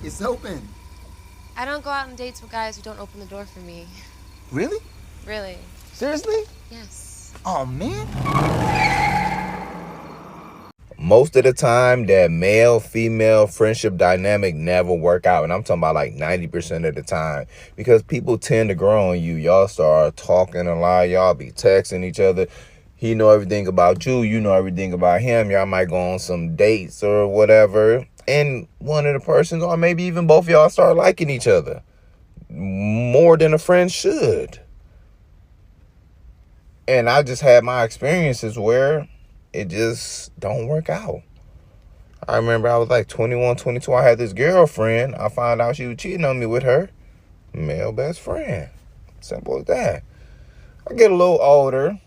It's open. I don't go out on dates with guys who don't open the door for me. Really? Really? Seriously? Yes. Oh, man. Most of the time, that male-female friendship dynamic never work out. And I'm talking about like 90% of the time. Because people tend to grow on you. Y'all start talking a lot. Y'all be texting each other. He know everything about you. You know everything about him. Y'all might go on some dates or whatever. And one of the persons, or maybe even both of y'all, start liking each other. More than a friend should. And I just had my experiences where it just don't work out. I remember I was like 21, 22. I had this girlfriend. I found out she was cheating on me with her male best friend. Simple as that. I get a little older.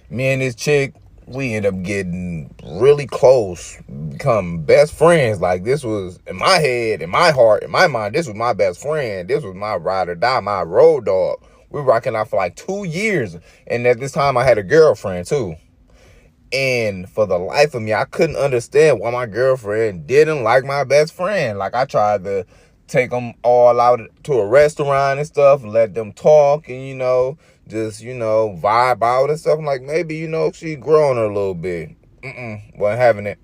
Me and this chick, we end up getting really close, become best friends. Like, this was, in my head, in my heart, in my mind, this was my best friend. This was my ride or die, my road dog. We were rocking out for like 2 years. And at this time, I had a girlfriend, too. And for the life of me, I couldn't understand why my girlfriend didn't like my best friend. Like, I tried to take them all out to a restaurant and stuff, let them talk and, just, vibe out and stuff. I'm like, maybe, she growing a little bit. Wasn't having it.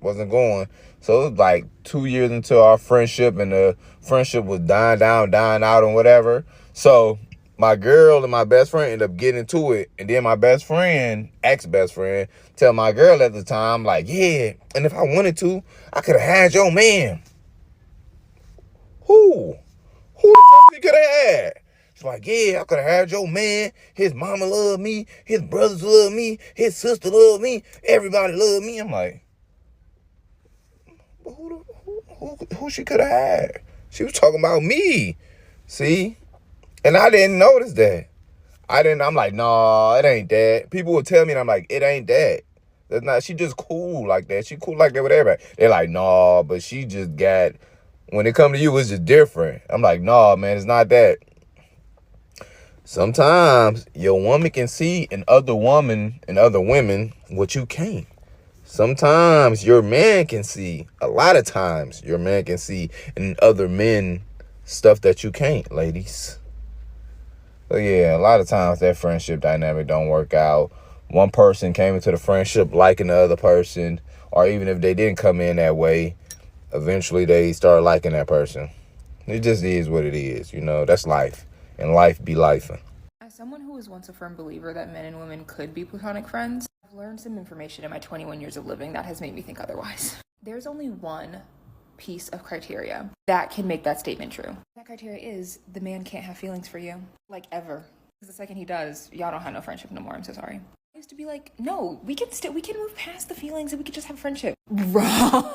Wasn't going. So it was like 2 years into our friendship, and the friendship was dying down, dying out and whatever. So my girl and my best friend ended up getting into it. And then my best friend, ex-best friend, tell my girl at the time, like, yeah, and if I wanted to, I could have had your man. Who? Who the fuck you could have had? She's like, yeah, I could have had your man. His mama loved me. His brothers loved me. His sister loved me. Everybody loved me. I'm like, but who she could have had? She was talking about me. See? And I didn't notice that. I'm like, nah, it ain't that. People would tell me, and I'm like, it ain't that. That's not, she just cool like that. She cool like that with everybody. They're like, nah, but she just got, when it come to you, it's just different. I'm like, nah, man, it's not that. Sometimes your woman can see in other women and other women what you can't. Sometimes your man can see, a lot of times your man can see in other men stuff that you can't, ladies. So yeah, a lot of times that friendship dynamic don't work out. One person came into the friendship liking the other person, or even if they didn't come in that way, eventually they start liking that person. It just is what it is, that's life. And life be lifing. As someone who was once a firm believer that men and women could be platonic friends, I've learned some information in my 21 years of living that has made me think otherwise. There's only one piece of criteria that can make that statement true. That criteria is the man can't have feelings for you, like, ever. Because the second he does, y'all don't have no friendship no more. I'm so sorry. I used to be like, no, we can move past the feelings and we can just have friendship. Wrong.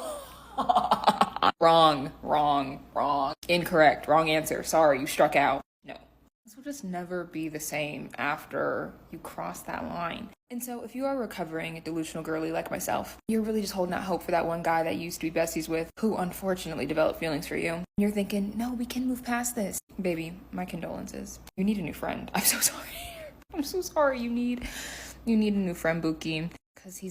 Incorrect. Wrong answer. Sorry, you struck out. No. This will just never be the same after you cross that line. And so if you are recovering a delusional girly like myself, you're really just holding out hope for that one guy that you used to be besties with who unfortunately developed feelings for you. You're thinking, no, we can move past this. Baby, my condolences. You need a new friend. I'm so sorry. I'm so sorry. You need a new friend, Buki. Because he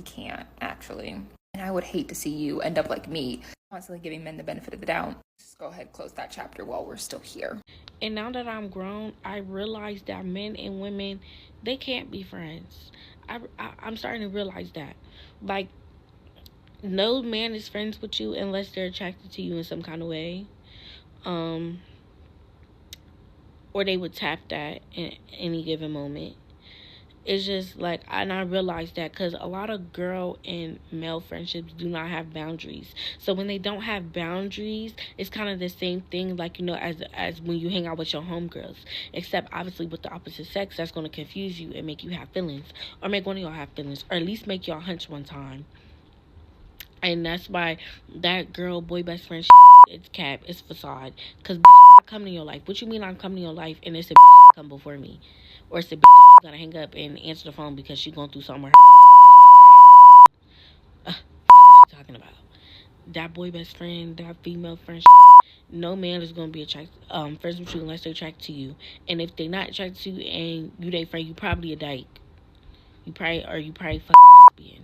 can't, actually. And I would hate to see you end up like me, constantly giving men the benefit of the doubt. Just go ahead, close that chapter while we're still here. And now that I'm grown, I realize that men and women, they can't be friends. I'm starting to realize that. Like, no man is friends with you unless they're attracted to you in some kind of way. Or they would tap that in any given moment. It's just like, and I realized that because a lot of girl and male friendships do not have boundaries. So when they don't have boundaries, it's kind of the same thing, like, as when you hang out with your homegirls. Except obviously with the opposite sex, that's going to confuse you and make you have feelings, or make one of y'all have feelings, or at least make y'all hunch one time. And that's why that girl boy best friend it's cap, it's facade. Because bitch, I'm not coming to your life. What you mean I'm coming to your life and it's a bitch that come before me? Or it's a bitch that you gotta hang up and answer the phone because she going through something with her nigga. What you talking about? That boy best friend, that female friend, no man is gonna be attracted friends with you unless they're attracted to you. And if they're not attracted to you and you they friend, you probably a dyke. You probably fucking lesbian.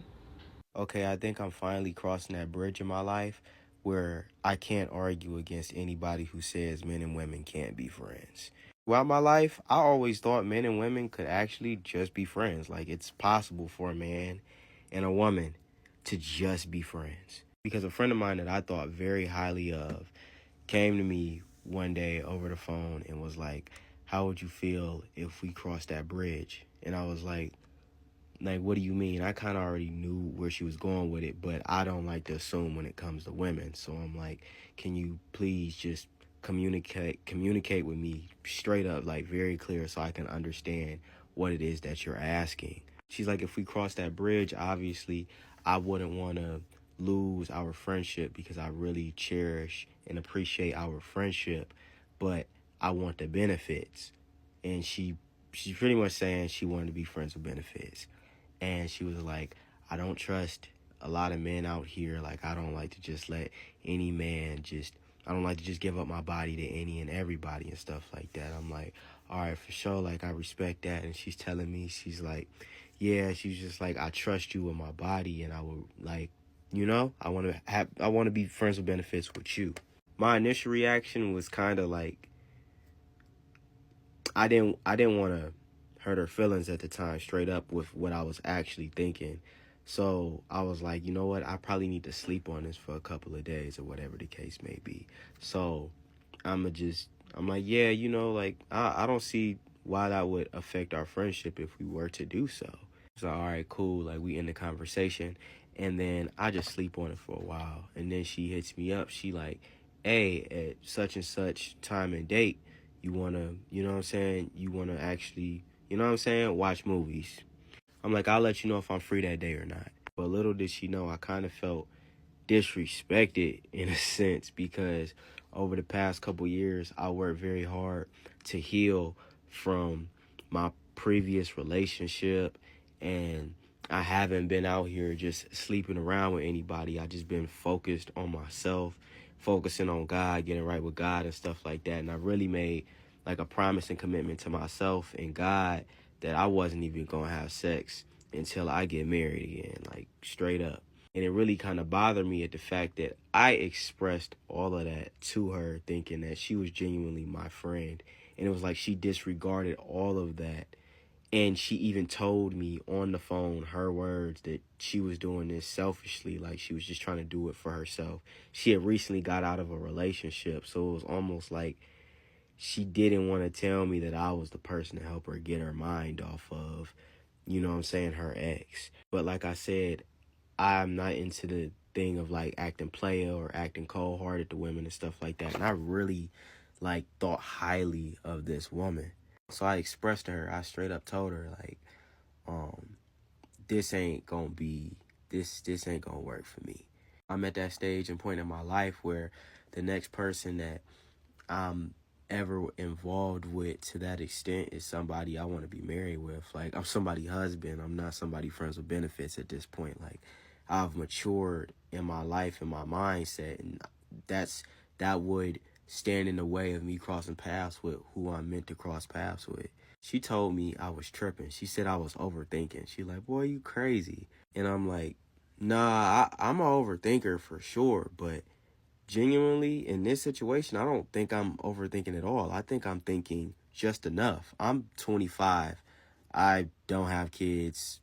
Okay, I think I'm finally crossing that bridge in my life where I can't argue against anybody who says men and women can't be friends. Throughout my life, I always thought men and women could actually just be friends. Like, it's possible for a man and a woman to just be friends. Because a friend of mine that I thought very highly of came to me one day over the phone and was like, how would you feel if we crossed that bridge? And I was like, what do you mean? I kind of already knew where she was going with it, but I don't like to assume when it comes to women. So I'm like, can you please just communicate with me straight up, like very clear, so I can understand what it is that you're asking. She's like, if we cross that bridge, obviously I wouldn't want to lose our friendship because I really cherish and appreciate our friendship, but I want the benefits. And she's pretty much saying she wanted to be friends with benefits. And she was like, I don't trust a lot of men out here. Like, I don't like to just let any man I don't like to just give up my body to any and everybody and stuff like that. I'm like, all right, for sure. Like, I respect that. And she's telling me, she's like, yeah, she's just like, I trust you with my body. And I would like, I want to be friends with benefits with you. My initial reaction was kind of like, I didn't want to hurt her feelings at the time, straight up with what I was actually thinking. So I was like, you know what? I probably need to sleep on this for a couple of days or whatever the case may be. So I'm like, yeah, like I don't see why that would affect our friendship if we were to do so. So, all right, cool. Like, we end the conversation, and then I just sleep on it for a while. And then she hits me up. She like, hey, at such and such time and date, you want to, you know what I'm saying? You want to actually, you know what I'm saying? Watch movies. I'm like, I'll let you know if I'm free that day or not. But little did she know, I kind of felt disrespected in a sense, because over the past couple years, I worked very hard to heal from my previous relationship, and I haven't been out here just sleeping around with anybody. I just been focused on myself, focusing on God, getting right with God and stuff like that. And I really made like a promise and commitment to myself and God that I wasn't even gonna have sex until I get married again, like straight up. And it really kind of bothered me at the fact that I expressed all of that to her, thinking that she was genuinely my friend. And it was like she disregarded all of that. And she even told me on the phone, her words, that she was doing this selfishly, like she was just trying to do it for herself. She had recently got out of a relationship, so it was almost like she didn't want to tell me that I was the person to help her get her mind off of, you know what I'm saying, her ex. But like I said, I'm not into the thing of like acting player or acting cold-hearted to women and stuff like that. And I really like thought highly of this woman. So I expressed to her, I straight up told her like, this ain't gonna work for me. I'm at that stage and point in my life where the next person that I'm ever involved with to that extent is somebody I want to be married with. Like, I'm somebody's husband. I'm not somebody friends with benefits at this point. Like, I've matured in my life and my mindset, and that would stand in the way of me crossing paths with who I'm meant to cross paths with. She told me I was tripping. She said I was overthinking. She like, boy, you crazy. And I'm like, nah, I'm an overthinker for sure, but genuinely in this situation, I don't think I'm overthinking at all. I think I'm thinking just enough. I'm 25. I don't have kids,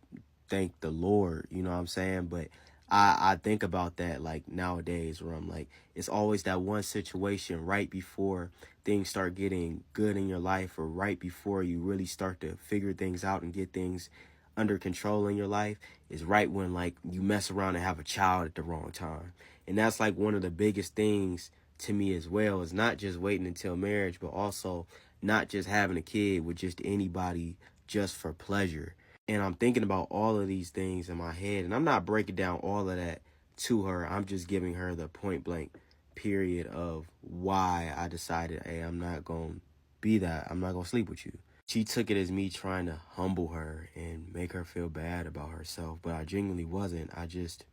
thank the Lord, you know what I'm saying? But I think about that like nowadays, where I'm like, it's always that one situation right before things start getting good in your life, or right before you really start to figure things out and get things under control in your life, is right when like you mess around and have a child at the wrong time. And that's like one of the biggest things to me as well, is not just waiting until marriage, but also not just having a kid with just anybody just for pleasure. And I'm thinking about all of these things in my head, and I'm not breaking down all of that to her. I'm just giving her the point blank period of why I decided, hey, I'm not going to be that. I'm not going to sleep with you. She took it as me trying to humble her and make her feel bad about herself, but I genuinely wasn't. I just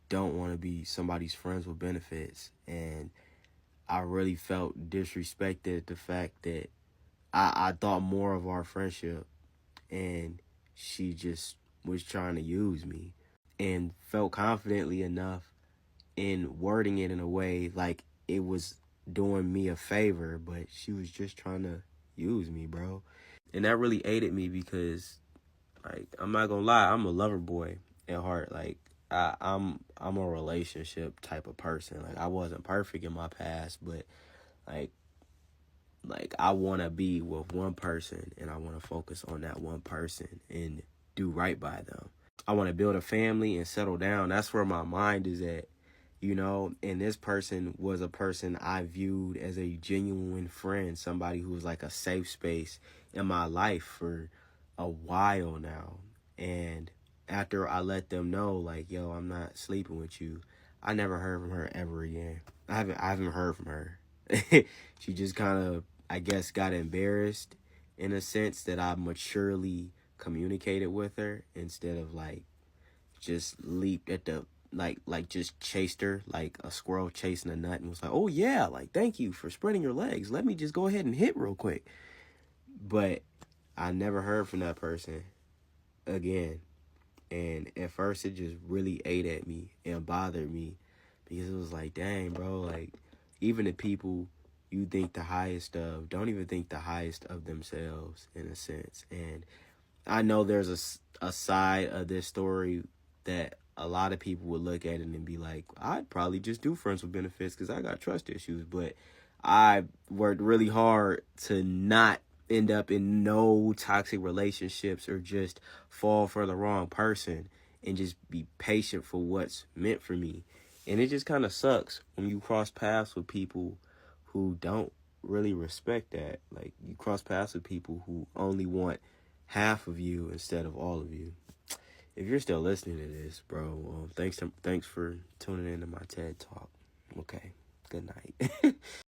don't want to be somebody's friends with benefits. And I really felt disrespected at the fact that I thought more of our friendship, and she just was trying to use me. and felt confidently enough in wording it in a way like it was doing me a favor, but she was just trying to use me, bro. And that really aided me because, like, I'm not gonna lie, I'm a lover boy at heart. Like, I'm a relationship type of person. Like, I wasn't perfect in my past, but like I want to be with one person, and I want to focus on that one person and do right by them. I want to build a family and settle down. That's where my mind is at, you know. And this person was a person I viewed as a genuine friend, somebody who was like a safe space in my life for a while now. And after I let them know, like, yo, I'm not sleeping with you, I never heard from her ever again. I haven't heard from her. She just kind of, I guess, got embarrassed in a sense that I maturely communicated with her instead of like just leaped at the like just chased her like a squirrel chasing a nut and was like, oh yeah, like, thank you for spreading your legs, let me just go ahead and hit real quick. But I never heard from that person again. And at first it just really ate at me and bothered me because it was like, dang, bro, like, even the people you think the highest of don't even think the highest of themselves, in a sense. And I know there's a side of this story that a lot of people would look at it and be like, I'd probably just do friends with benefits because I got trust issues. But I worked really hard to not end up in no toxic relationships or just fall for the wrong person, and just be patient for what's meant for me. And it just kind of sucks when you cross paths with people who don't really respect that. Like, you cross paths with people who only want half of you instead of all of you. If you're still listening to this, bro, thanks for tuning into my TED Talk. Okay, good night.